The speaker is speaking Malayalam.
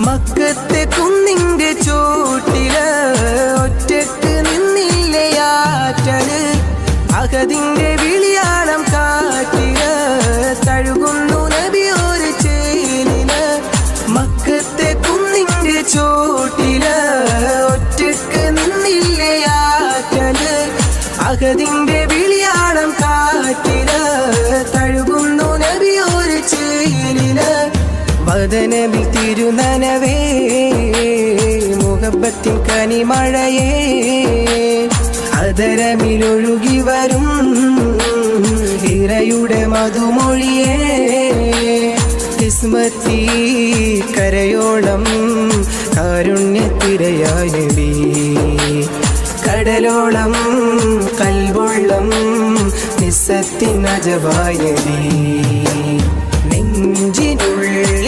മക്കത്തെ കുന്നിന്റെ ചോട്ടില് ഒറ്റക്ക് നിന്നില്ലയാറ്റല് അഹദിന്റെ വിളിയാളം കാറ്റില് തഴുകുന്നു നബി ഒരു ചേലില് മക്കത്തെ കുന്നിന്റെ ചോട്ടില് ഒറ്റക്ക് നിന്നില്ലയാറ്റല് അഹദിന്റെ വിളിയാളം കാറ്റില് തഴുകുന്നു നബി ഒരു ചേലില് വദനബിൽ തിരുനനവേ മുഹബത്തിൻ കനിമഴയേ അതരമിലൊഴുകി വരും ഹിറയുടെ മധുമൊഴിയേ കിസ്മത്തി കരയോളം കാരുണ്യത്തിരയായ നബി കടലോളം കൽവൊള്ളം നിസ്സത്തിൻ അജവായ നബി നെഞ്ചിനുള്ളിൽ